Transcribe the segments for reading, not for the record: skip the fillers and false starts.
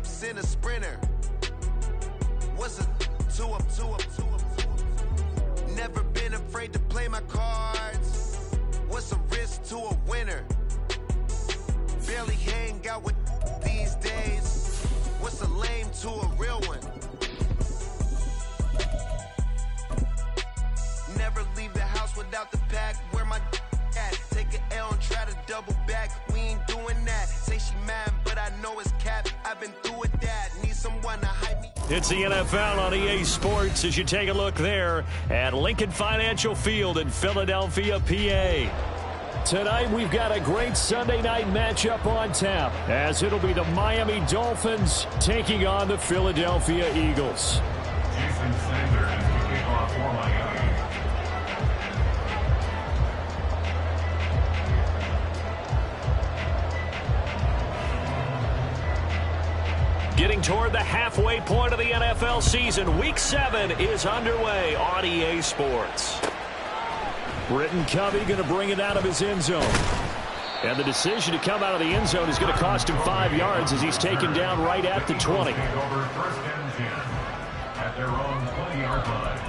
whips in a Sprinter. What's a two up? Never been afraid to play my cards. What's a risk to a winner? Barely hang out with these days. What's a lame to a real one? Never leave the house without the pack. Where my at? Take an L and try to double back. We ain't doing that. Say she mad, but I know it's cap. I've been through with that. Need someone to hype me. It's the NFL on EA Sports as you take a look there at Lincoln Financial Field in Philadelphia, PA. Tonight we've got a great Sunday night matchup on tap as it'll be the Miami Dolphins taking on the Philadelphia Eagles. Jason Sanders kicking off for Miami. Getting toward the halfway point of the NFL season, Week 7 is underway on EA Sports. Britton Covey going to bring it out of his end zone. And the decision to come out of the end zone is going to cost him 5 yards as he's taken down right at the 20. Over first and 10 at their own 20-yard line.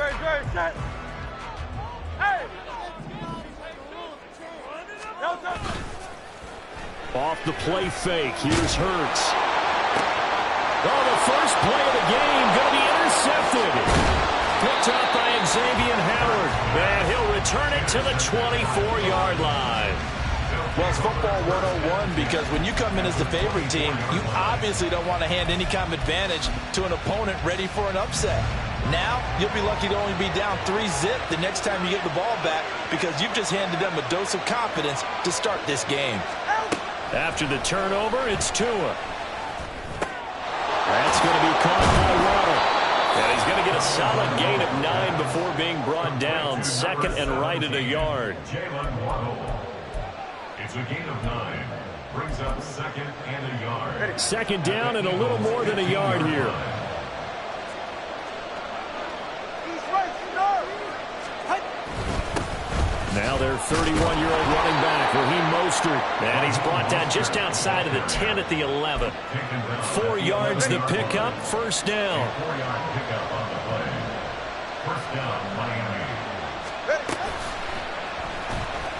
Great, set. Hey! Off the play fake, here's Hurts. Oh, the first play of the game going to be intercepted. Picked up by Xavier Howard. And he'll return it to the 24-yard line. Well, it's football 101 because when you come in as the favorite team, you obviously don't want to hand any kind of advantage to an opponent ready for an upset. Now, you'll be lucky to only be down 3-zip the next time you get the ball back because you've just handed them a dose of confidence to start this game. After the turnover, it's Tua. That's going to be caught by Waddle. And he's going to get a solid gain of 9 before being brought down. Second and right at a yard. Jalen Waddle. It's a gain of 9. Brings up second and a yard. Second down and a little more than a yard here. Now their 31-year-old running back, Raheem Mostert. And he's brought down just outside of the 10 at the 11. 4 yards the pickup, first down. 4-yard pickup on the play. First down, Miami.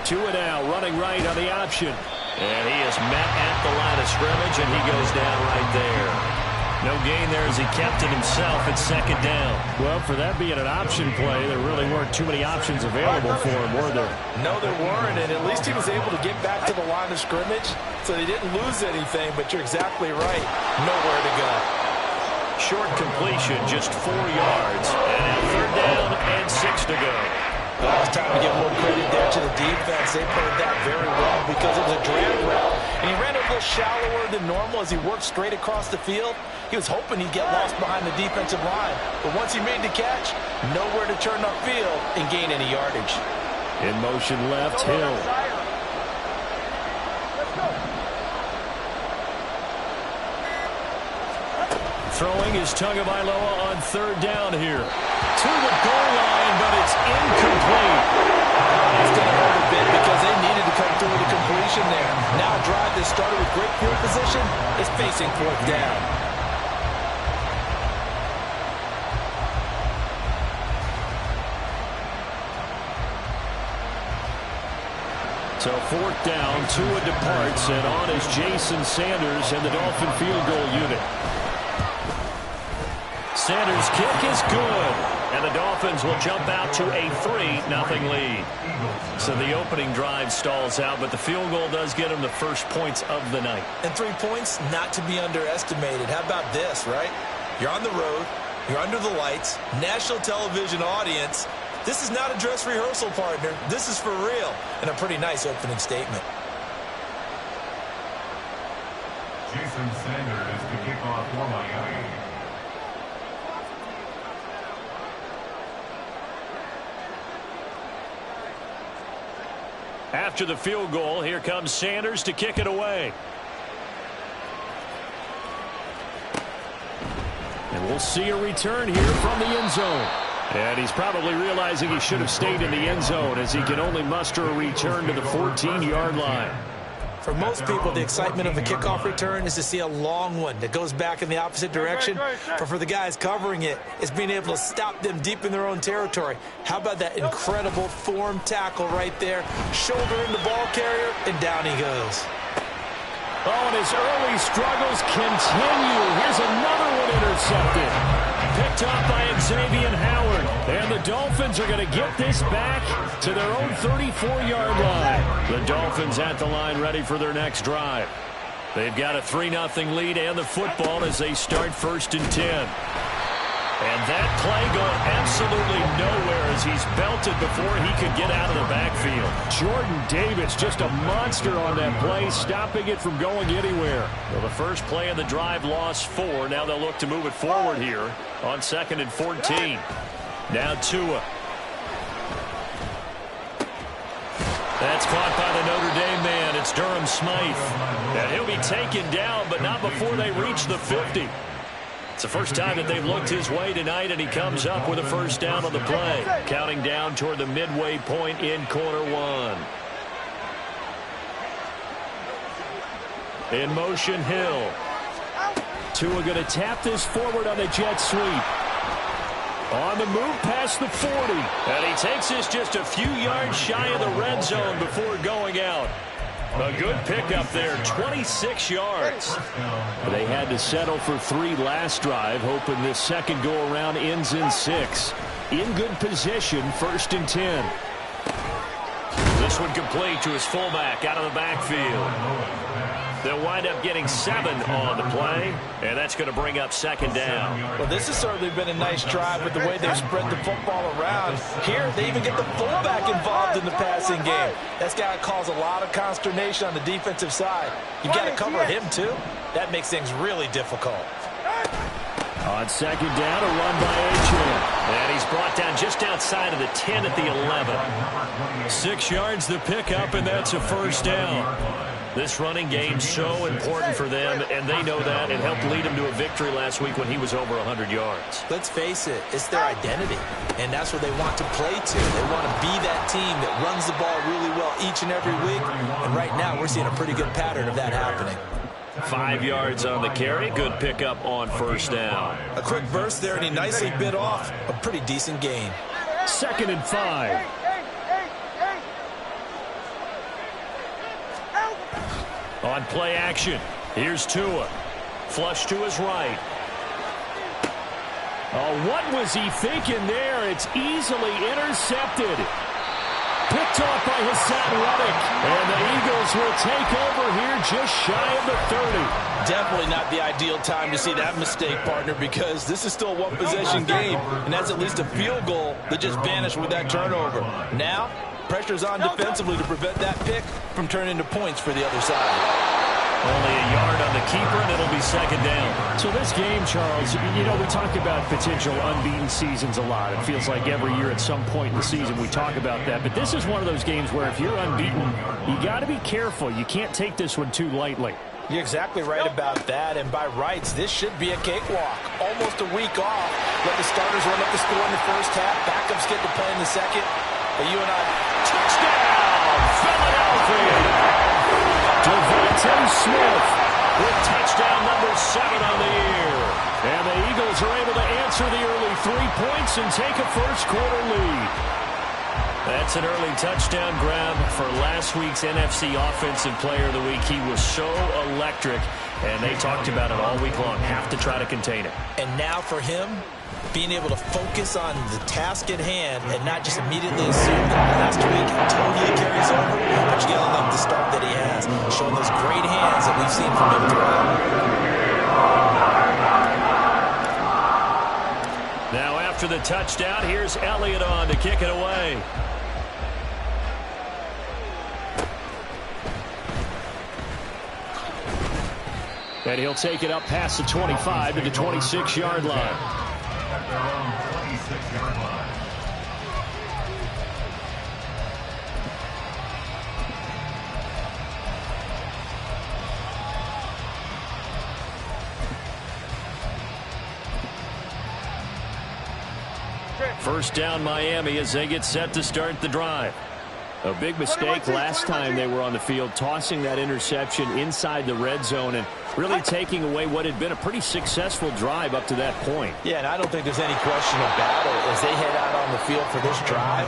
Tua now running right on the option. And he is met at the line of scrimmage, and he goes down right there. No gain there as he kept it himself at second down. Well, for that being an option play, there really weren't too many options available for him, were there? No, there weren't, and at least he was able to get back to the line of scrimmage, so they didn't lose anything, but you're exactly right. Nowhere to go. Short completion, just 4 yards, and now third down and 6 to go. Well, it's time to give more credit there to the defense. They played that very well because it was a drag route, and he ran a little shallower than normal as he worked straight across the field. He was hoping he'd get lost behind the defensive line, but once he made the catch, nowhere to turn upfield and gain any yardage. In motion left, Hill. Throwing is Tagovailoa on third down here. To the goal line, but it's incomplete. It's going to hurt a bit because they needed to come through with a completion there. Now a drive that started with great field position is facing fourth down. So fourth down, Tua departs, and on is Jason Sanders and the Dolphin field goal unit. Sanders' kick is good, and the Dolphins will jump out to a 3-0 lead. So the opening drive stalls out, but the field goal does get them the first points of the night. And 3 points, not to be underestimated. How about this, right? You're on the road, you're under the lights, national television audience. This is not a dress rehearsal, partner. This is for real, and a pretty nice opening statement. Jason Sanders to kick off for Miami. After the field goal, here comes Sanders to kick it away. And We'll see a return here from the end zone. And he's probably realizing he should have stayed in the end zone as he can only muster a return to the 14-yard line. For most people, the excitement of a kickoff return is to see a long one that goes back in the opposite direction. But for the guys covering it, it's being able to stop them deep in their own territory. How about that incredible form tackle right there? Shoulder in the ball carrier, and down he goes. Oh, and his early struggles continue. Here's another one intercepted. Picked off by Xavier Howard. And the Dolphins are going to get this back to their own 34-yard line. The Dolphins at the line ready for their next drive. They've got a 3-0 lead and the football as they start 1st and 10. And that play going absolutely nowhere as he's belted before he could get out of the backfield. Jordan Davis just a monster on that play, stopping it from going anywhere. Well, the first play of the drive lost 4. Now they'll look to move it forward here on 2nd and 14. Now Tua. That's caught by the Notre Dame man. It's Durham Smythe. And he'll be taken down, but not before they reach the 50. It's the first time that they've looked his way tonight, and he comes up with a first down on the play. Counting down toward the midway point in quarter 1. In motion, Hill. Tua going to tap this forward on the jet sweep. On the move past the 40. And he takes this just a few yards shy of the red zone before going out. A good pickup there, 26 yards. They had to settle for 3 last drive, hoping this second go-around ends in 6. In good position, 1st and 10. This one complete to his fullback out of the backfield. They'll wind up getting 7 on the play, and that's going to bring up 2nd down. Well, this has certainly been a nice drive with the way they've spread the football around. Here, they even get the fullback involved in the passing game. That's got to cause a lot of consternation on the defensive side. You've got to cover him, too. That makes things really difficult. On 2nd down, a run by Achane. And he's brought down just outside of the 10 at the 11. 6 yards the pickup, and that's a first down. This running game so important for them, and they know that. It helped lead them to a victory last week when he was over 100 yards. Let's face it, it's their identity, and that's what they want to play to. They want to be that team that runs the ball really well each and every week, and right now we're seeing a pretty good pattern of that happening. 5 yards on the carry. Good pickup on first down. A quick burst there, and he nicely bit off a pretty decent gain. 2nd and 5. On play action, here's Tua. Flush to his right. Oh, what was he thinking there? It's easily intercepted. Picked off by Hassan Reddick. And the Eagles will take over here just shy of the 30. Definitely not the ideal time to see that mistake, partner, because this is still a one-possession game, and that's at least a field goal that just vanished with that turnover. Now, pressure's on defensively to prevent that pick from turning into points for the other side. Only a yard on the keeper, and it'll be 2nd down. So this game, Charles, you know, we talk about potential unbeaten seasons a lot. It feels like every year at some point in the season we talk about that. But this is one of those games where if you're unbeaten, you got to be careful. You can't take this one too lightly. You're exactly right about that, and by rights, this should be a cakewalk. Almost a week off. Let the starters run up the score in the first half. Backups get to play in the second. But you and I... Touchdown, Philadelphia! Devontae Smith with touchdown number 7 on the year. And the Eagles are able to answer the early 3 points and take a first-quarter lead. That's an early touchdown grab for last week's NFC Offensive Player of the Week. He was so electric, and they talked about it all week long. Have to try to contain it. And now for him, being able to focus on the task at hand and not just immediately assume that last week totally carries over, but you gotta love the start that he has, showing those great hands that we've seen from him throughout. Now after the touchdown, here's Elliott on to kick it away. And he'll take it up past the 25 to the 26-yard line. At their own 26-yard line. First down Miami as they get set to start the drive. A big mistake last time they were on the field, tossing that interception inside the red zone and really taking away what had been a pretty successful drive up to that point. Yeah, and I don't think there's any question about it. As they head out on the field for this drive,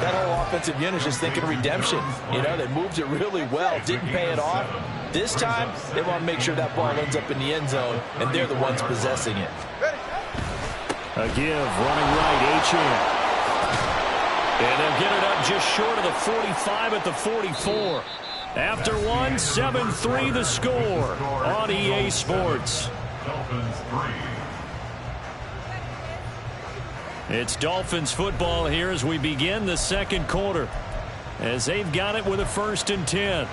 that whole offensive unit is just thinking redemption. You know, they moved it really well, didn't pay it off. This time, they want to make sure that ball ends up in the end zone, and they're the ones possessing it. A give, running right, H.M. And they'll get it up just short of the 45 at the 44. After one, 7-3 the score on EA Sports. Dolphins 3. It's Dolphins football here as we begin the second quarter, as they've got it with a 1st and 10.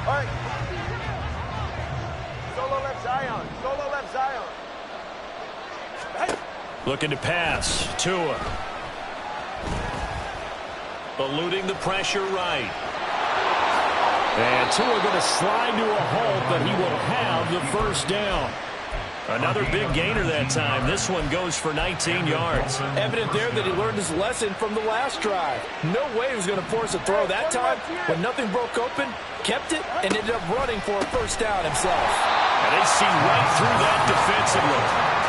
All right. Solo left Zion. Solo left Zion. Hey. Looking to pass. Tua. Eluding the pressure right. And Tua going to slide to a halt, but he will have the first down. Another big gainer that time. This one goes for 19 yards. Evident there that he learned his lesson from the last drive. No way he was going to force a throw that time. When nothing broke open, kept it, and ended up running for a first down himself. And they see right through that defensively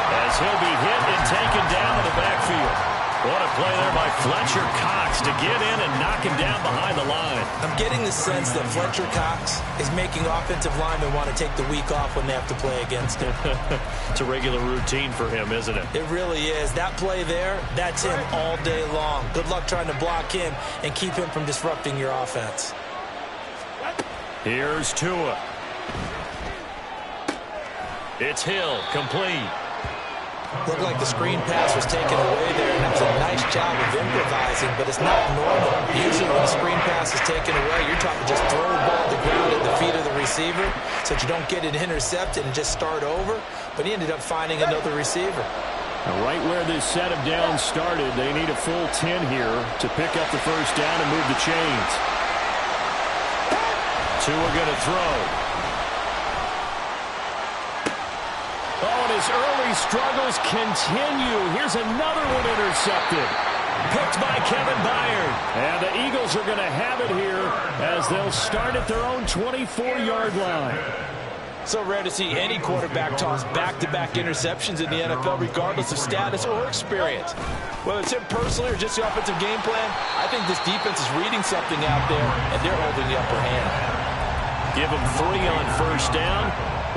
as he'll be hit and taken down in the backfield. What a play there by Fletcher Cox to get in and knock him down behind the line. I'm getting the sense that Fletcher Cox is making offensive linemen want to take the week off when they have to play against him. It's a regular routine for him, isn't it? It really is. That play there, that's him all day long. Good luck trying to block him and keep him from disrupting your offense. Here's Tua. It's Hill, complete. Looked like the screen pass was taken away there, and that was a nice job of improvising, but it's not normal. Usually when a screen pass is taken away, you're talking just throw the ball to the ground at the feet of the receiver so that you don't get it intercepted and just start over, but he ended up finding another receiver. Now, right where this set of downs started, they need a full 10 here to pick up the first down and move the chains. Tua going to throw. Oh, and his early struggles continue. Here's another one intercepted. Picked by Kevin Byard. And the Eagles are going to have it here as they'll start at their own 24-yard line. So rare to see any quarterback toss back-to-back interceptions in the NFL, regardless of status or experience. Whether it's him personally or just the offensive game plan, I think this defense is reading something out there, and they're holding the upper hand. Give them 3 on first down.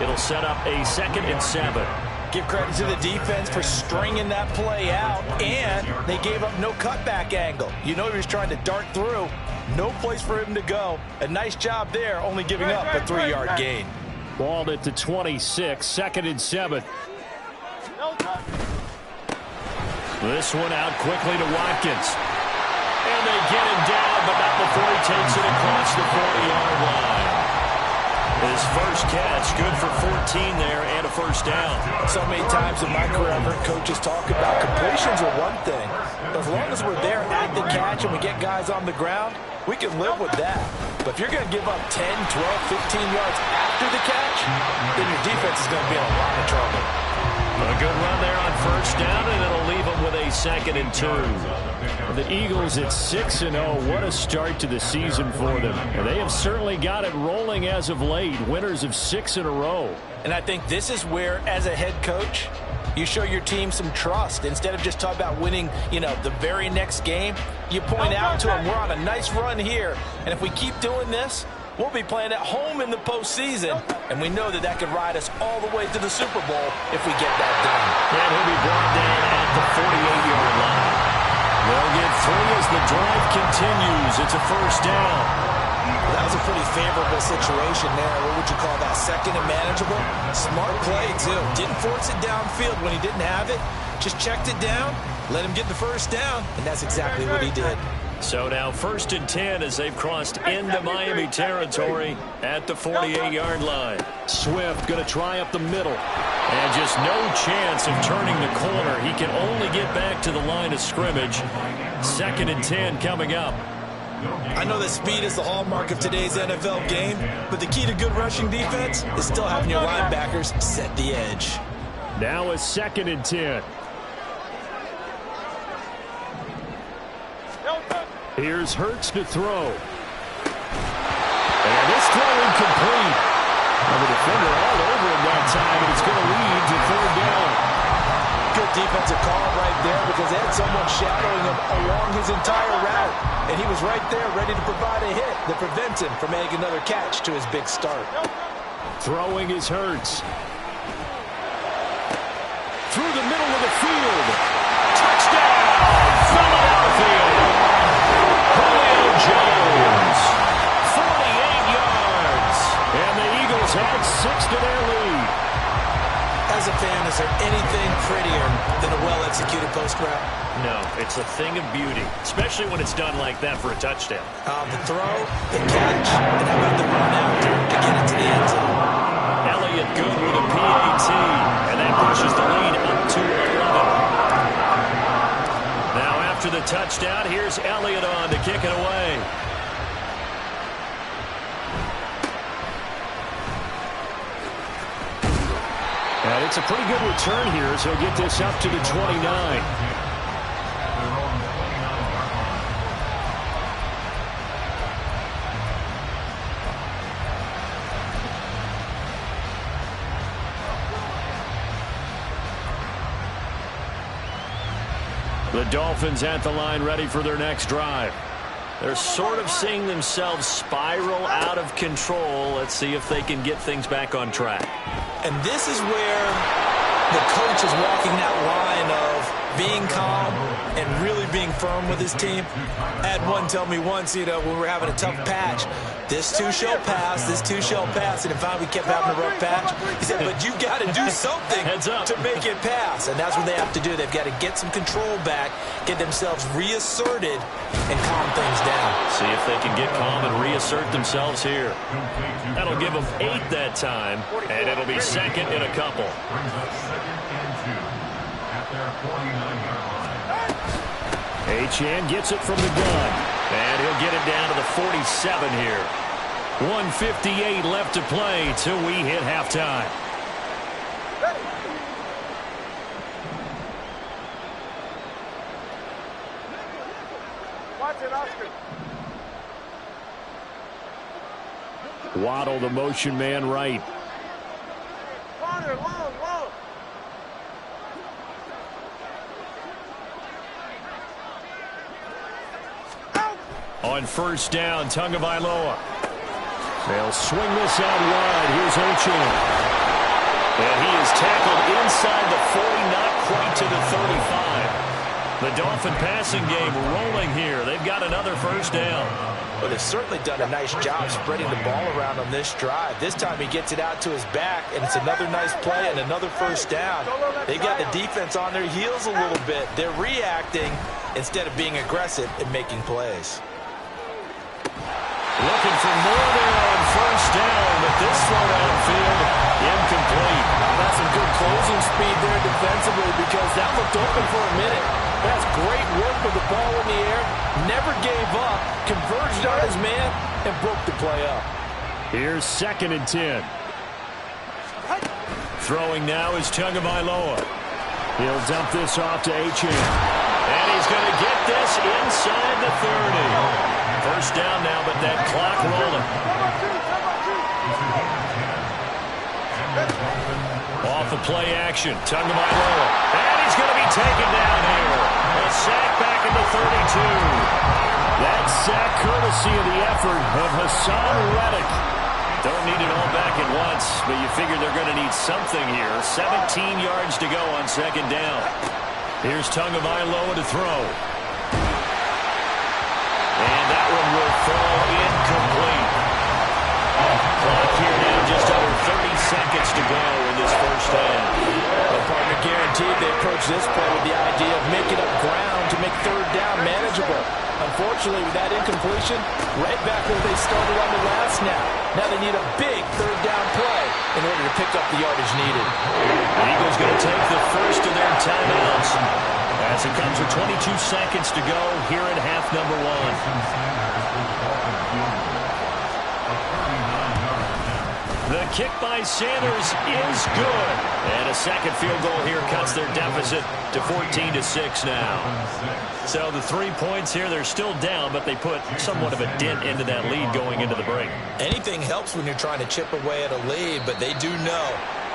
It'll set up a 2nd and 7. Give credit to the defense for stringing that play out, and they gave up no cutback angle. You know he was trying to dart through. No place for him to go. A nice job there, only giving up a 3-yard gain. Balled at the 26, 2nd and 7. This one out quickly to Watkins. And they get him down, but not before he takes it across the 40-yard line. His first catch, good for 14 there and a first down. So many times in my career I've heard coaches talk about completions are one thing. But as long as we're there at the catch and we get guys on the ground, we can live with that. But if you're going to give up 10, 12, 15 yards after the catch, then your defense is going to be in a lot of trouble. A good run there on first down, and it'll leave them with a 2nd and 2. The Eagles at 6-0. What a start to the season for them. And they have certainly got it rolling as of late. Winners of 6 in a row. And I think this is where, as a head coach, you show your team some trust. Instead of just talking about winning, the very next game, you point out to them, we're on a nice run here. And if we keep doing this, we'll be playing at home in the postseason, and we know that could ride us all the way to the Super Bowl if we get that done. And he'll be brought down at the 48-yard line. They'll get 3 as the drive continues. It's a first down. Well, that was a pretty favorable situation there. What would you call that? 2nd and manageable? Smart play, too. Didn't force it downfield when he didn't have it. Just checked it down, let him get the first down, and that's exactly what he did. So now 1st and 10 as they've crossed into Miami territory at the 48-yard line. Swift going to try up the middle. And just no chance of turning the corner. He can only get back to the line of scrimmage. 2nd and 10 coming up. I know that speed is the hallmark of today's NFL game, but the key to good rushing defense is still having your linebackers set the edge. Now a 2nd and 10. Here's Hurts to throw. And this throw incomplete. And the defender all over him that time, and it's going to lead to third down. Good defensive call right there because they had someone shadowing him along his entire route. And he was right there ready to provide a hit that prevents him from making another catch to his big start. Throwing is Hurts. Through the middle of the field. Touchdown, Philadelphia. Julio Jones. 48 yards. And the Eagles add 6 to their lead. As a fan, is there anything prettier than a well-executed post route? No, it's a thing of beauty, especially when it's done like that for a touchdown. The throw, the catch, and how about the run after to get it to the end zone? Elliott good with a PAT, and that pushes the lead up to 11. Now after the touchdown, here's Elliott on to kick it away. And it's a pretty good return here, so get this up to the 29. The Dolphins at the line ready for their next drive. They're sort of seeing themselves spiral out of control. Let's see if they can get things back on track. And this is where the coach is walking that line of being calm and really being firm with his team. I had one tell me once, when we were having a tough patch, this too shall pass, this too shall pass. And if we kept having a rough patch, he said, but you got to do something to make it pass. And that's what they have to do. They've got to get some control back, get themselves reasserted, and calm things down. See if they can get calm and reassert themselves here. That'll give them 8 that time, and it'll be second in a couple. Brings up 2nd and 2 at their 49-yard line. Achane gets it from the gun, and he'll get it down to the 47 here. 1:58 left to play till we hit halftime. Watch it, Oscar. Waddle, the motion man, right. Corner, long, long. On first down, Tagovailoa. They'll swing this out wide. Here's Achane. And he is tackled inside the 40, not quite to the 35. The Dolphin passing game rolling here. They've got another first down. Well, they've certainly done a nice job spreading the ball around on this drive. This time he gets it out to his back, and it's another nice play and another first down. They've got the defense on their heels a little bit. They're reacting instead of being aggressive and making plays. Looking for more there on first down, but this throw downfield, incomplete. That's some good closing speed there defensively because that looked open for a minute. That's great work with the ball in the air. Never gave up, converged on his man, and broke the play up. Here's 2nd and 10. Throwing now is Tagovailoa. He'll dump this off to Achane. And he's going to get this inside the 30. First down now, but that clock rolling. Off the play action, Tagovailoa. And he's going to be taken down here. A sack back in the 32. That sack courtesy of the effort of Hassan Reddick. Don't need it all back at once, but you figure they're going to need something here. 17 yards to go on second down. Here's Tagovailoa to throw. And that one will fall incomplete. Clock here now, just under 30 seconds to go in this first half. Well, partner, guaranteed they approach this play with the idea of making up ground to make third down manageable. Unfortunately, with that incompletion, right back where they started on the last snap. Now they need a big third down play in order to pick up the yardage needed. The Eagles going to take the first of their timeouts as it comes with 22 seconds to go here in half number 1. The kick by Sanders is good. And a second field goal here cuts their deficit to 14-6 now. So the 3 points here, they're still down, but they put somewhat of a dent into that lead going into the break. Anything helps when you're trying to chip away at a lead, but they do know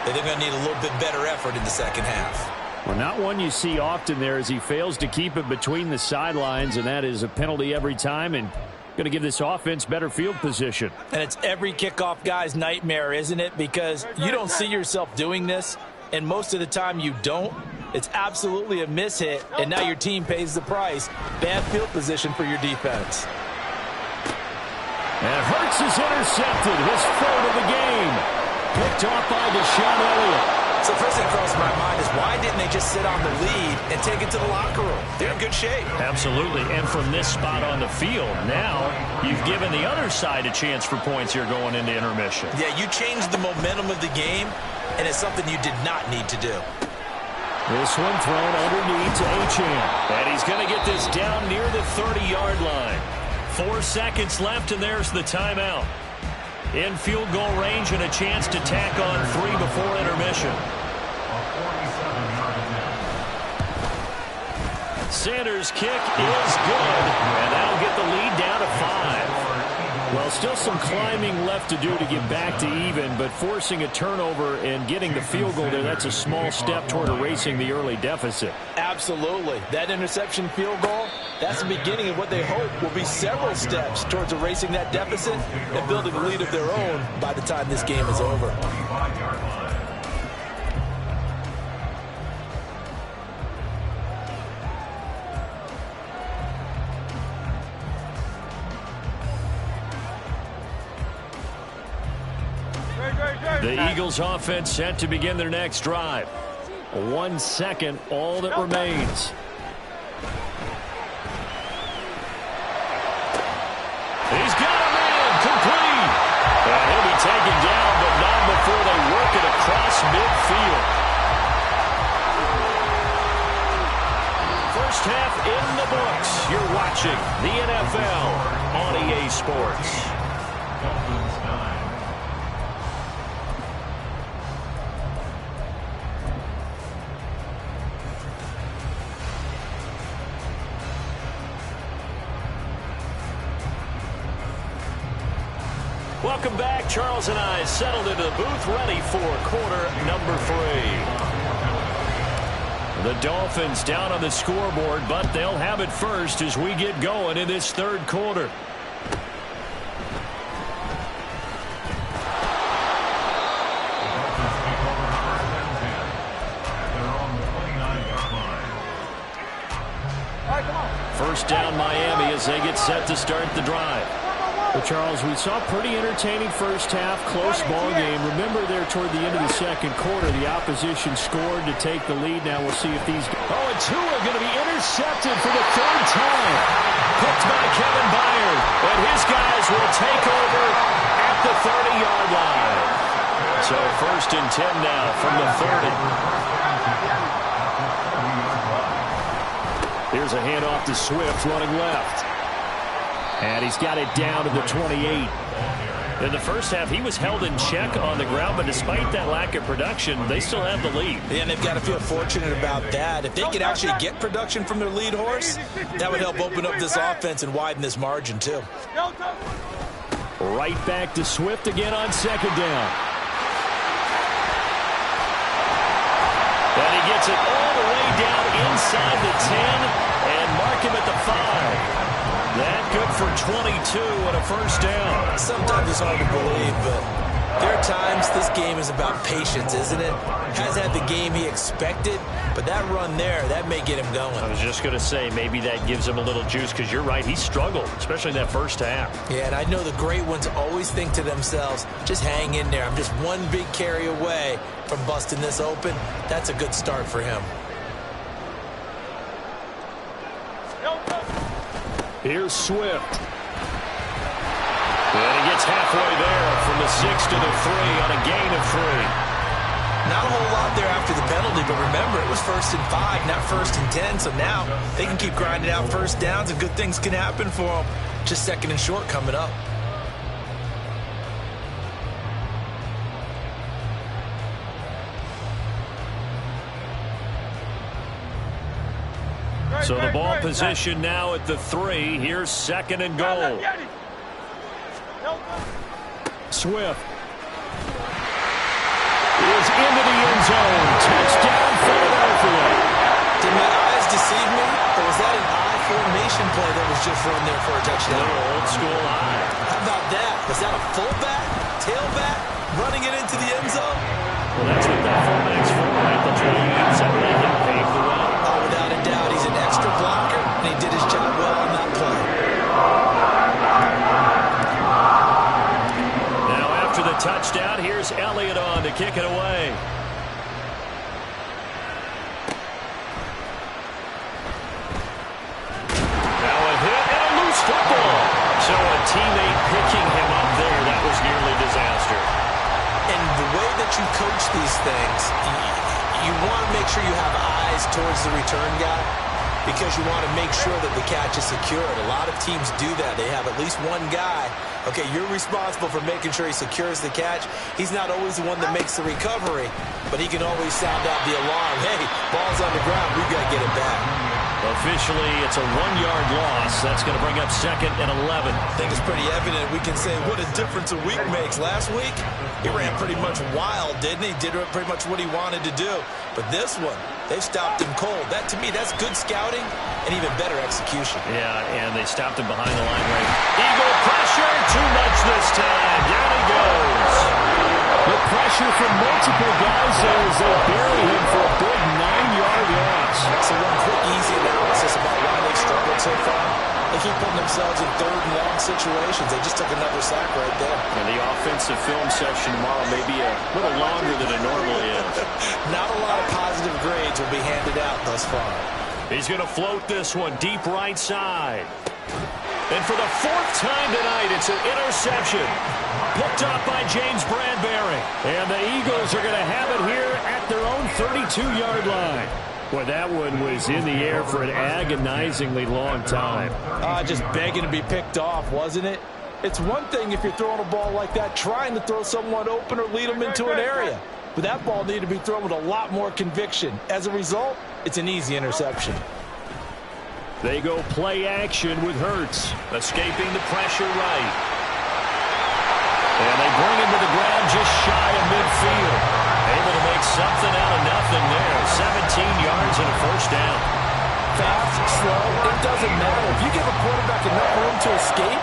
that they're going to need a little bit better effort in the second half. Well, not one you see often there as he fails to keep it between the sidelines, and that is a penalty every time and going to give this offense better field position. And it's every kickoff guy's nightmare, isn't it? Because you don't see yourself doing this, and most of the time you don't. It's absolutely a mishit, and now your team pays the price. Bad field position for your defense. And Hurts is intercepted, his third of the game. Picked off by Deshaun Elliott. So the first thing that crosses my mind is why didn't they just sit on the lead and take it to the locker room? They're in good shape. Absolutely, and from this spot on the field, now you've given the other side a chance for points here going into intermission. Yeah, you changed the momentum of the game, and it's something you did not need to do. This one thrown underneath to Achane. And he's going to get this down near the 30-yard line. 4 seconds left, and there's the timeout. In field goal range and a chance to tack on 3 before intermission. Sanders' kick is good, and that'll get the lead down to 5. Well, still some climbing left to do to get back to even, but forcing a turnover and getting the field goal there, that's a small step toward erasing the early deficit. Absolutely. That interception field goal, that's the beginning of what they hope will be several steps towards erasing that deficit and building a lead of their own by the time this game is over. The Eagles offense set to begin their next drive. 1 second, all that remains. He's got a man, complete. And he'll be taken down, but not before they work it across midfield. First half in the books. You're watching the NFL on EA Sports. Welcome back. Charles and I settled into the booth, ready for quarter number 3. The Dolphins down on the scoreboard, but they'll have it first as we get going in this third quarter. First down Miami as they get set to start the drive. Well, Charles, we saw a pretty entertaining first half, close ball game. Remember there toward the end of the second quarter, the opposition scored to take the lead. Now we'll see if these... Oh, and Tua going to be intercepted for the third time. Picked by Kevin Byard. And his guys will take over at the 30-yard line. So first and 10 now from the 30. Here's a handoff to Swift running left. And he's got it down to the 28. In the first half, he was held in check on the ground, but despite that lack of production, they still have the lead. Yeah, and they've got to feel fortunate about that. If they could actually get production from their lead horse, that would help open up this offense and widen this margin, too. Right back to Swift again on second down. And he gets it all the way down inside the 10 and mark him at the 5. That good for 22 and a first down. Sometimes it's hard to believe, but there are times this game is about patience, isn't it? Hasn't had the game he expected, but that run there, that may get him going. I was just going to say, maybe that gives him a little juice, because you're right, he struggled, especially in that first half. Yeah, and I know the great ones always think to themselves, just hang in there. I'm just one big carry away from busting this open. That's a good start for him. Here's Swift. And he gets halfway there from the 6 to the 3 on a gain of 3. Not a whole lot there after the penalty, but remember, it was 1st and 5, not 1st and 10, so now they can keep grinding out first downs and good things can happen for them. Just 2nd and short coming up. So the ball position now at the 3. Here's 2nd and goal. Swift is into the end zone. Touchdown, Philadelphia. Did my eyes deceive me? Or was that an I formation play that was just run there for a touchdown? Little old school I. How about that? Was that a fullback, tailback, running it into the end zone? Well, that's what that fullback's for, right? They'll try to use that, let him pave the way. Oh, without a doubt, he's an extra blocker, and he did his job well on that play. Now, after the touchdown, here's Elliott on to kick it away. Now a hit and a loose football. So a teammate picking him up there, that was nearly disaster. And the way that you coach these things, you want to make sure you have eyes towards the return guy because you want to make sure that the catch is secured. A lot of teams do that. They have at least one guy. Okay, you're responsible for making sure he secures the catch. He's not always the one that makes the recovery, but he can always sound out the alarm. Hey, ball's on the ground. We've got to get it back. Officially, it's a 1-yard loss. That's going to bring up 2nd and 11. I think it's pretty evident. We can say what a difference a week makes. Last week, he ran pretty much wild, didn't he? Did pretty much what he wanted to do. But this one, they stopped him cold. That, to me, that's good scouting and even better execution. Yeah, and they stopped him behind the line right. Eagle pressure, too much this time. Down he goes. The pressure from multiple guys as they bury him for a big 9-yard loss. So one quick, easy analysis about why they've struggled so far. They keep putting themselves in 3rd and long situations. They just took another sack right there. And the offensive film session tomorrow may be a little longer than it normally is. Not a lot of positive grades will be handed out thus far. He's going to float this one deep right side. And for the 4th time tonight, it's an interception. Picked up by James Bradbury. And the Eagles are going to have it here at their own 32-yard line. Boy, that one was in the air for an agonizingly long time. Just begging to be picked off, wasn't it? It's one thing if you're throwing a ball like that, trying to throw someone open or lead them into an area. But that ball needed to be thrown with a lot more conviction. As a result, it's an easy interception. They go play action with Hurts, escaping the pressure right. And they bring him to the ground just shy of midfield. Able to make something out of nothing there. 17 yards and a 1st down. Fast, slow, it doesn't matter. If you give a quarterback enough room to escape,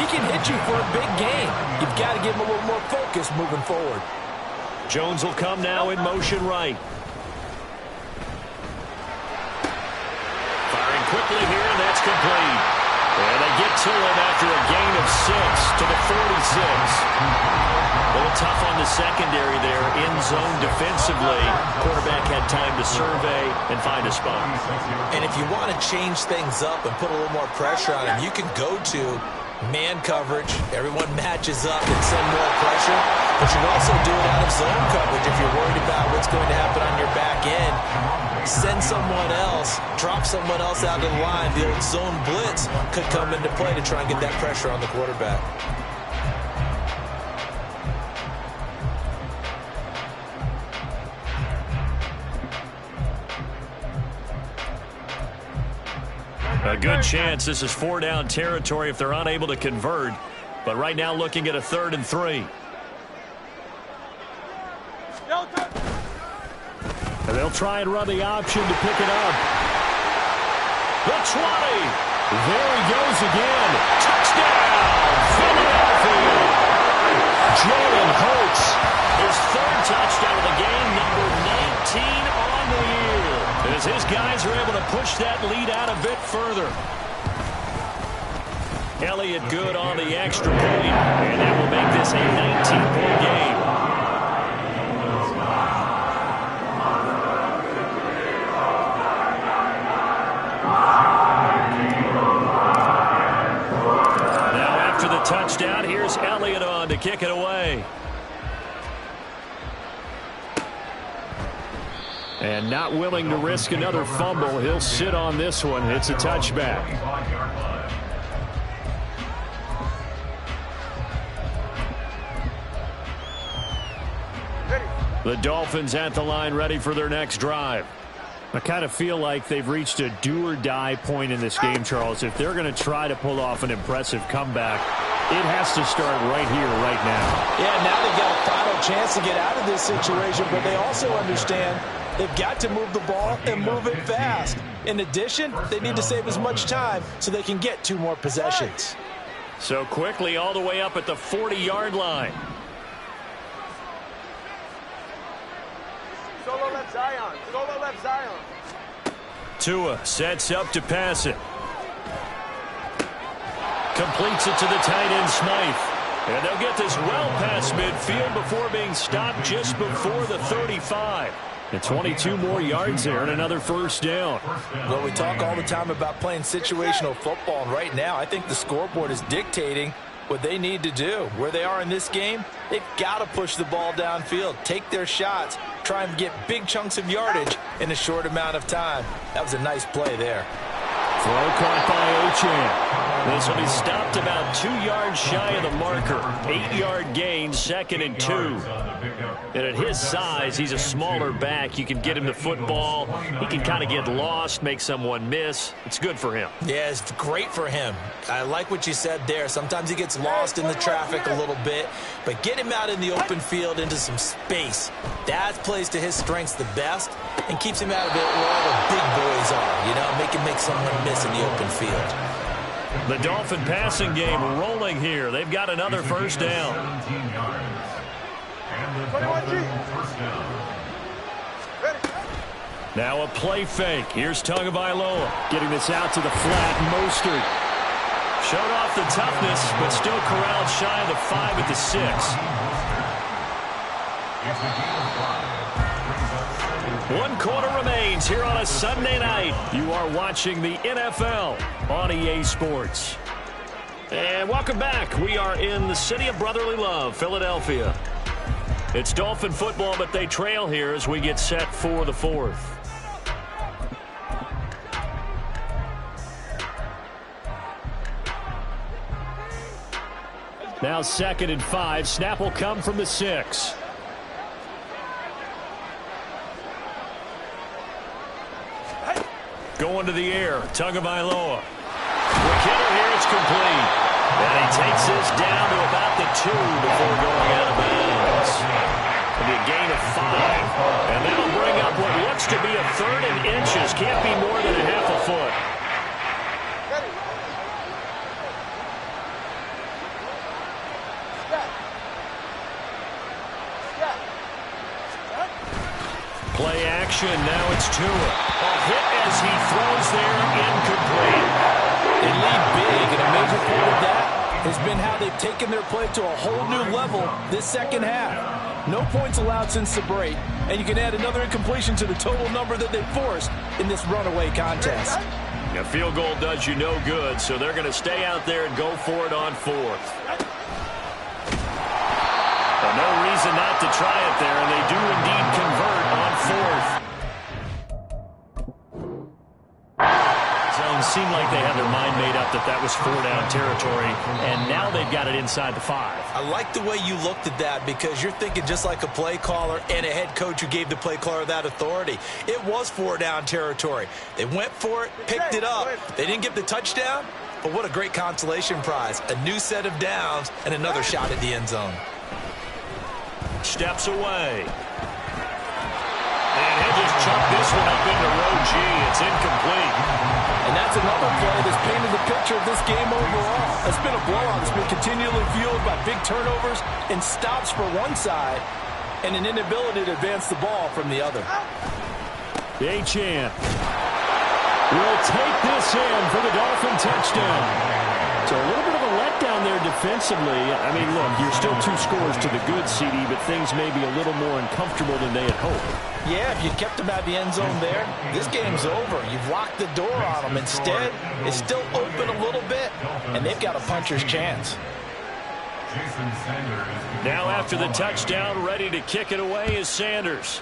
he can hit you for a big gain. You've got to give him a little more focus moving forward. Jones will come now in motion right. Firing quickly here, and that's complete. And they get to him after a gain of 6 to the 46. A little tough on the secondary there. In zone defensively. Quarterback had time to survey and find a spot. And if you want to change things up and put a little more pressure on him, you can go to man coverage. Everyone matches up and send more pressure. But you can also do it out of zone coverage if you're worried about what's going to happen on your back end. Send someone else, drop someone else out of the line. The old zone blitz could come into play to try and get that pressure on the quarterback. A good chance this is 4-down territory if they're unable to convert. But right now looking at a 3rd and 3. And they'll try and run the option to pick it up. The 20. There he goes again. Touchdown, Philadelphia. Jalen Hurts. His 3rd touchdown of the game, number 19 on the year. As his guys are able to push that lead out a bit further. Elliott good on the extra point. And that will make this a 19-point game. Touchdown. Here's Elliott on to kick it away. And not willing to risk another fumble. He'll sit on this one. It's a touchback. The Dolphins at the line ready for their next drive. I kind of feel like they've reached a do-or-die point in this game, Charles. If they're going to try to pull off an impressive comeback, it has to start right here, right now. Yeah, now they've got a final chance to get out of this situation, but they also understand they've got to move the ball and move it fast. In addition, they need to save as much time so they can get 2 more possessions. So quickly all the way up at the 40-yard line. Solo left Zion. Solo left Zion. Tua sets up to pass it. Completes it to the tight end, Smythe. And they'll get this well past midfield before being stopped just before the 35. And 22 more yards there and another first down. Well, we talk all the time about playing situational football, and right now I think the scoreboard is dictating what they need to do. Where they are in this game, they've got to push the ball downfield, take their shots, try and get big chunks of yardage in a short amount of time. That was a nice play there. Throw caught by Ochan. This will be stopped about 2 yards shy of the marker. 8-yard gain, 2nd and 2. And at his size, he's a smaller back. You can get him the football. He can kind of get lost, make someone miss. It's good for him. Yeah, it's great for him. I like what you said there. Sometimes he gets lost in the traffic a little bit, but get him out in the open field into some space. That plays to his strengths the best and keeps him out of it where all the big boys are, you know, make someone miss in the open field. The Dolphin passing game rolling here. They've got another first down. 17 yards. And the Dolphin first down. Now a play fake. Here's Tagovailoa getting this out to the flat. Mostert showed off the toughness, but still corralled shy of the 5 at the 6. It's a gain of 5. 1 quarter remains here on a Sunday night. You are watching the NFL on EA Sports. And welcome back. We are in the city of brotherly love, Philadelphia. It's Dolphin football, but they trail here as we get set for the 4th. Now 2nd and 5. Snap will come from the 6. Going to the air, Tagovailoa. Quick hitter here, it's complete. And he takes this down to about the 2 before going out of bounds. It'll be a gain of 5. And that'll bring up what looks to be a 3rd and inches. Can't be more than a half a foot. Play action, now it's Tua. A hit as he throws there, incomplete. They lead big, and a major part of that has been how they've taken their play to a whole new level this second half. No points allowed since the break, and you can add another incompletion to the total number that they forced in this runaway contest. A field goal does you no good, so they're going to stay out there and go for it on 4th. Well, no reason not to try it there, and they do indeed convert on 4th. Zone seemed like they had their mind made up that was 4-down territory, and now they've got it inside the 5. I like the way you looked at that because you're thinking just like a play caller and a head coach who gave the play caller that authority. It was 4-down territory. They went for it, picked it up. They didn't get the touchdown, but what a great consolation prize. A new set of downs and another shot at the end zone. Steps away. And he'll just chuck this one up into row G. It's incomplete. And that's another play that's painted the picture of this game overall. It's been a blowout. It's been continually fueled by big turnovers and stops for one side and an inability to advance the ball from the other. Ochan will take this in for the Dolphin touchdown. So a little bit of a letdown there defensively. I mean, look, you're still 2 scores to the good, CD, but things may be a little more uncomfortable than they had hoped. Yeah, if you kept them at the end zone there, this game's over. You've locked the door on them. Instead, it's still open a little bit, and they've got a puncher's chance. Now after the touchdown, ready to kick it away is Sanders.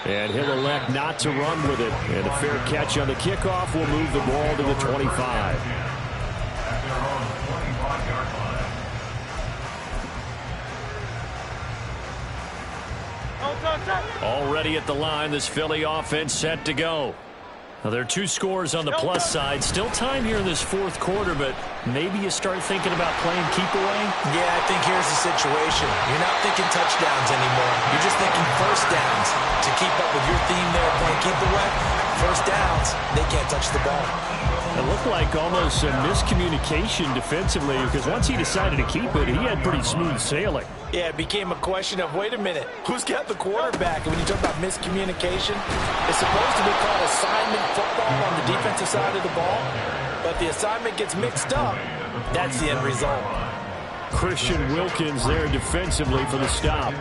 And he'll elect not to run with it. And a fair catch on the kickoff will move the ball to the 25. Already at the line, this Philly offense set to go. Now, there are 2 scores on the plus side. Still time here in this fourth quarter, but maybe you start thinking about playing keep away? Yeah, I think here's the situation. You're not thinking touchdowns anymore. You're just thinking first downs. To keep up with your theme there, playing keep away, first downs, they can't touch the ball. It looked like almost a miscommunication defensively, because once he decided to keep it, he had pretty smooth sailing. Yeah, it became a question of, wait a minute, who's got the quarterback? And when you talk about miscommunication, it's supposed to be called assignment football on the defensive side of the ball. But the assignment gets mixed up. That's the end result. Christian Wilkins there defensively for the stop.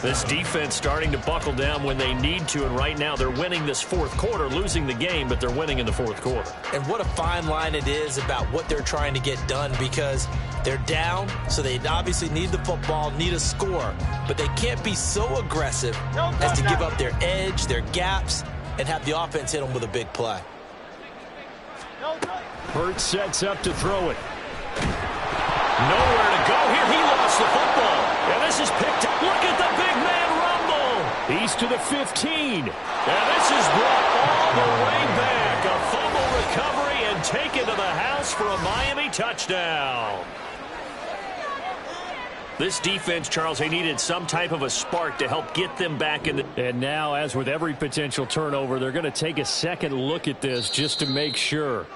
This defense starting to buckle down when they need to, and right now they're winning this fourth quarter, losing the game, but they're winning in the fourth quarter. And what a fine line it is about what they're trying to get done, because they're down, so they obviously need the football, need a score, but they can't be so aggressive as to give up their edge, their gaps, and have the offense hit them with a big play. Hurts sets up to throw it. Nowhere to go here. He lost the football. And this is picked up. Look at the big man rumble. He's to the 15. And this is brought all the way back. A fumble recovery and taken to the house for a Miami touchdown. This defense, Charles, they needed some type of a spark to help get them back in the... And now, as with every potential turnover, they're going to take a second look at this just to make sure.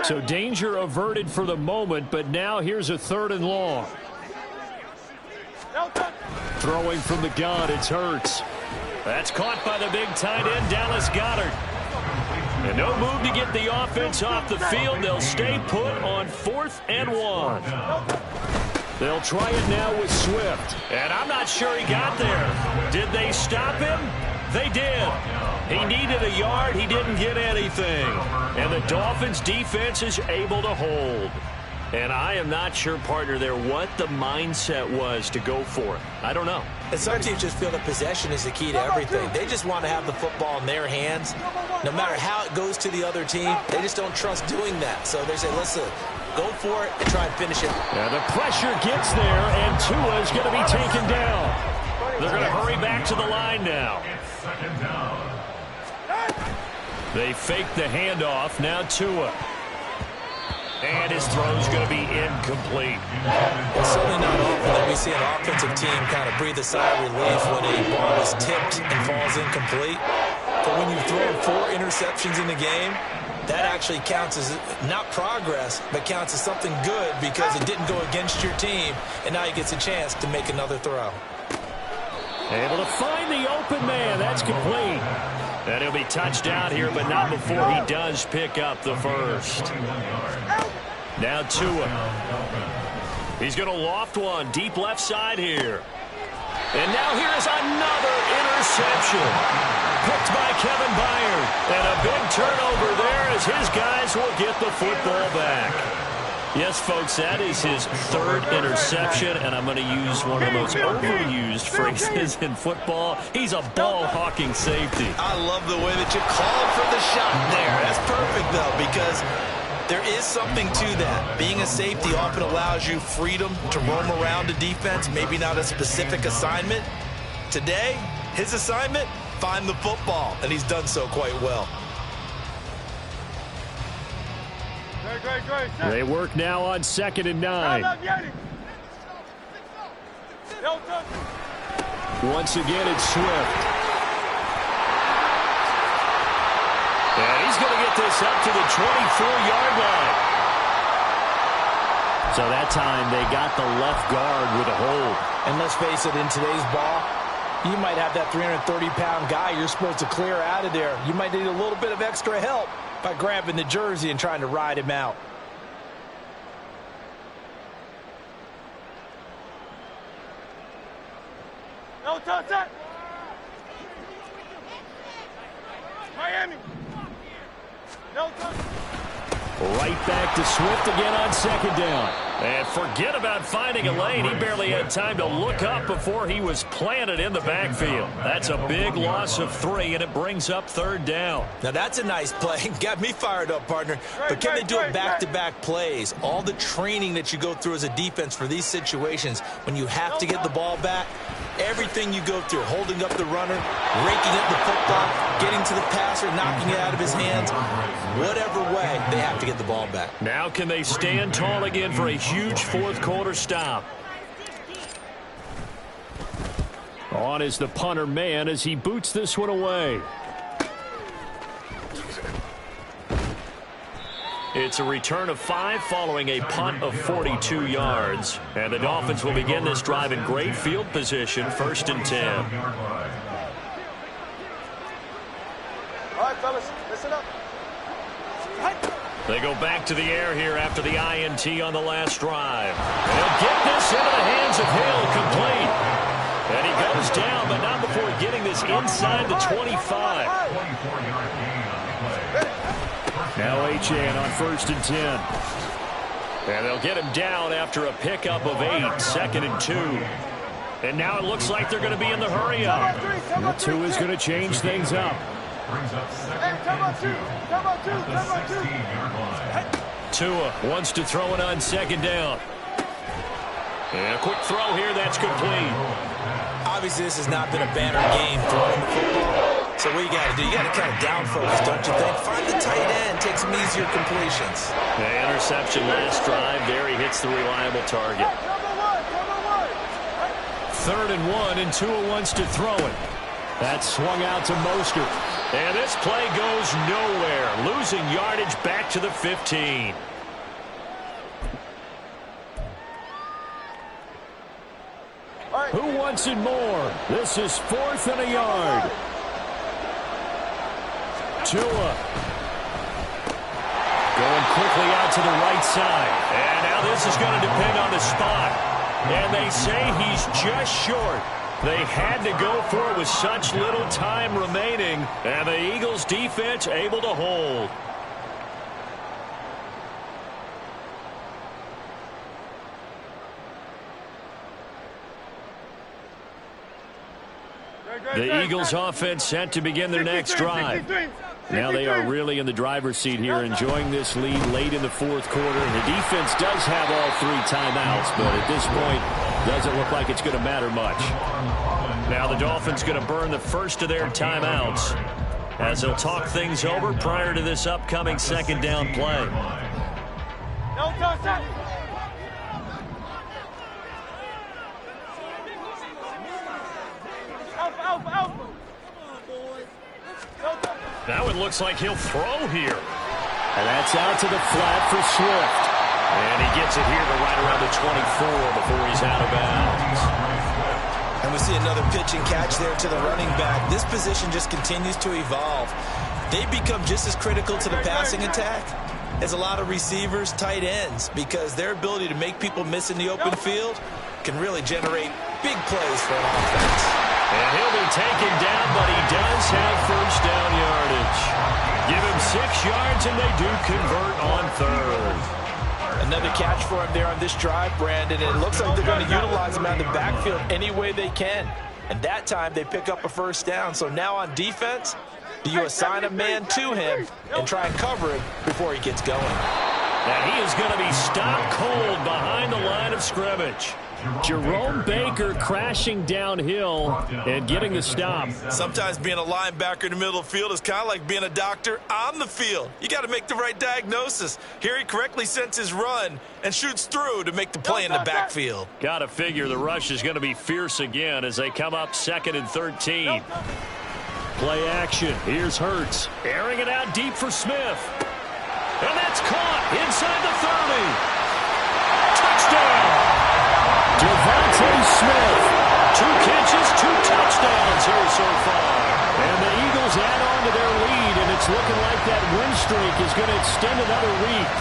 So danger averted for the moment, but now here's a 3rd and long. Throwing from the gun, it's Hurts. That's caught by the big tight end, Dallas Goedert. And no move to get the offense off the field. They'll stay put on 4th and 1. They'll try it now with Swift. And I'm not sure he got there. Did they stop him? They did. He needed a yard. He didn't get anything. And the Dolphins' defense is able to hold. And I am not sure, partner, there what the mindset was to go for it. I don't know. And some teams just feel that possession is the key to everything. They just want to have the football in their hands. No matter how it goes to the other team, they just don't trust doing that. So they say, listen, go for it and try and finish it. And the pressure gets there, and Tua is going to be taken down. They're going to hurry back to the line now. They fake the handoff. Now Tua. And his throw's going to be incomplete. It's certainly not often that we see an offensive team kind of breathe a sigh of relief when a ball is tipped and falls incomplete. But when you've thrown 4 interceptions in the game, that actually counts as not progress, but counts as something good because it didn't go against your team, and now he gets a chance to make another throw. Able to find the open man. That's complete. And he'll be touched out here, but not before he does pick up the first. Now Tua. He's going to loft one deep left side here. And now here's another interception. Picked by Kevin Byard. And a big turnover there as his guys will get the football back. Yes, folks, that is his 3rd interception, and I'm going to use one of the most overused phrases in football. He's a ball-hawking safety. I love the way that you called for the shot there. That's perfect, though, because there is something to that. Being a safety often allows you freedom to roam around a defense, maybe not a specific assignment. Today, his assignment, find the football, and he's done so quite well. They work now on 2nd and 9. Once again, it's Swift. And he's going to get this up to the 24-yard line. So that time they got the left guard with a hold. And let's face it, in today's ball, you might have that 330-pound guy you're supposed to clear out of there. You might need a little bit of extra help by grabbing the jersey and trying to ride him out. No touch that. Right back to Swift again on second down. And forget about finding a lane. He barely had time to look up before he was planted in the backfield. That's a big loss of 3, and it brings up third down. Now, that's a nice play. Got me fired up, partner. But can they do it back-to-back plays? All the training that you go through as a defense for these situations, when you have to get the ball back, everything you go through, holding up the runner, raking up the football, getting to the passer, knocking it out of his hands, whatever way, they have to get the ball back. Now can they stand tall again for a huge fourth-quarter stop? On is the punter man as he boots this one away. It's a return of 5 following a punt of 42 yards. And the Dolphins will begin this drive in great field position, 1st and 10. All right, fellas, listen up. They go back to the air here after the INT on the last drive. And he'll get this into the hands of Hill, complete. And he goes down, but not before getting this inside the 25. Now Achane on 1st and 10. And they'll get him down after a pickup of 8, 2nd and 2. And now it looks like they're going to be in the hurry-up. And 2 is going to change things up. Tua wants to throw it on 2nd down. And a quick throw here, that's complete. Obviously, this has not been a banner game throwing the football. So what you got to do, you got to kind of down focus, don't you think? Find the tight end, take some easier completions. The interception last drive. There he hits the reliable target. 3rd and 1, and Tua wants to throw it. That's swung out to Mostert. And this play goes nowhere. Losing yardage back to the 15. Who wants it more? This is 4th and a yard. Tua going quickly out to the right side. And now this is going to depend on the spot. And they say he's just short. They had to go for it with such little time remaining. And the Eagles defense able to hold. The Eagles offense set to begin their next drive. Now they are really in the driver's seat here, enjoying this lead late in the 4th quarter. The defense does have all 3 timeouts, but at this point, doesn't look like it's going to matter much. Now the Dolphins going to burn the first of their timeouts as they'll talk things over prior to this upcoming 2nd down play. Now it looks like he'll throw here. And that's out to the flat for Swift. And he gets it here to right around the 24 before he's out of bounds. And we see another pitch and catch there to the running back. This position just continues to evolve. They become just as critical to the passing attack as a lot of receivers, tight ends, because their ability to make people miss in the open field can really generate big plays for an offense. And he'll be taken down, but he does have 1st down yardage. Give him 6 yards, and they do convert on 3rd. Another catch for him there on this drive, Brandon. And it looks like they're going to utilize him out of the backfield any way they can. And that time, they pick up a 1st down. So now on defense, do you assign a man to him and try and cover him before he gets going? And he is going to be stopped cold behind the line of scrimmage. Jerome Baker crashing downhill and getting the stop. Sometimes being a linebacker in the middle of the field is kind of like being a doctor on the field. You got to make the right diagnosis. Here he correctly sends his run and shoots through to make the play in the backfield. Got to figure the rush is going to be fierce again as they come up 2nd and 13. Play action. Here's Hurts. Airing it out deep for Smith. And that's caught inside the 30. Touchdown. Devontae Smith. 2 catches, 2 touchdowns here so far. And the Eagles add on to their lead, and it's looking like that win streak is going to extend another week.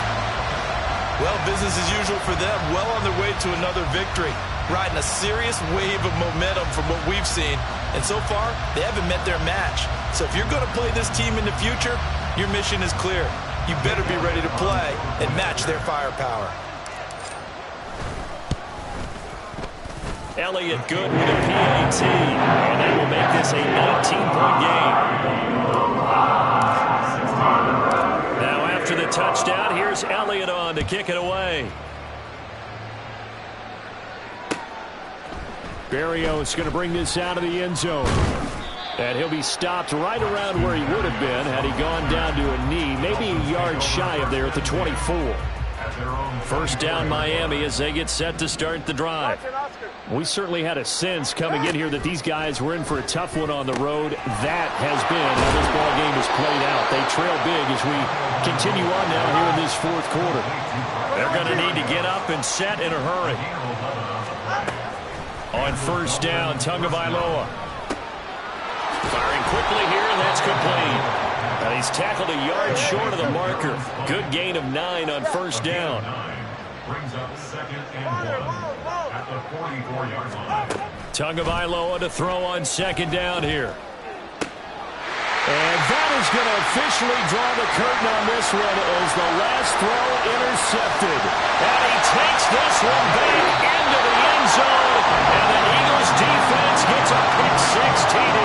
Well, business as usual for them. Well on their way to another victory. Riding a serious wave of momentum from what we've seen. And so far, they haven't met their match. So if you're going to play this team in the future, your mission is clear. you better be ready to play and match their firepower. Elliott good with a PAT, and that will make this a 19-point game. Now after the touchdown, here's Elliott on to kick it away. Berrios going to bring this out of the end zone. And he'll be stopped right around where he would have been had he gone down to a knee, maybe a yard shy of there at the 24. First down Miami as they get set to start the drive. We certainly had a sense coming in here that these guys were in for a tough one on the road. That has been how this ball game has played out. They trail big as we continue on now here in this fourth quarter. They're going to need to get up and set in a hurry. On first down, Tagovailoa. Firing quickly here, and that's complete. And he's tackled a yard short of the marker. Good gain of 9 on first down. Brings up second and 1 at the 44-yard line. Tagovailoa to throw on second down here. And that is going to officially draw the curtain on this one as the last throw intercepted. And he takes this one back into the end zone. And the Eagles defense gets a pick-6 TD.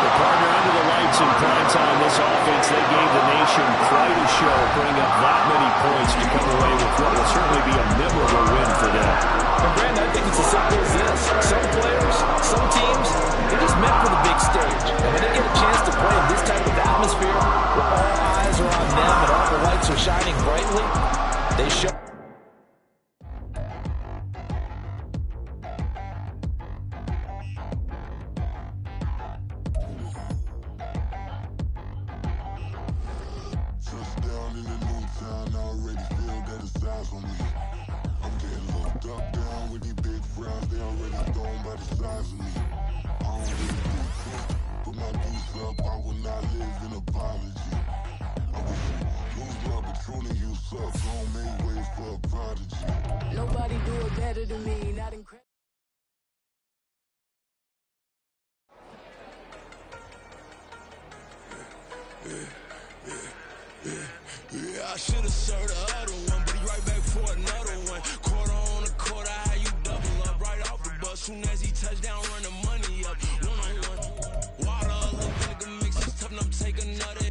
The partner under the lights in prime time, this offense, they gave the nation quite a show, putting up that many points to come away with what will certainly be a memorable win for them. And Brandon, I think it's as simple as this. Some players, some teams, they're just meant for the big stage. And when they get a chance to play in this type of atmosphere, where all eyes are on them and all the lights are shining brightly, they show. Nobody do it better than me, not incredible. Yeah, I should have served the other one, but he right back for another one. Quarter on a quarter, how you double up right off the bus. Soon as he touch down, run the money up. One-on-one. Water, a little vinegar mix, it's tough enough to take another.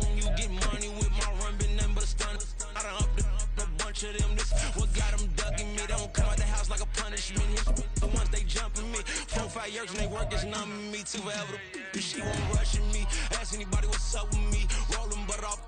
When you get money with my run, been nothing but a stun. I done upped a bunch of them. This what got them ducking me. They don't come out the house like a punishment. The ones they jumping me. 4-5 years and they work is numbing me. Too forever. She won't rushing me. Ask anybody what's up with me. Rolling butt off.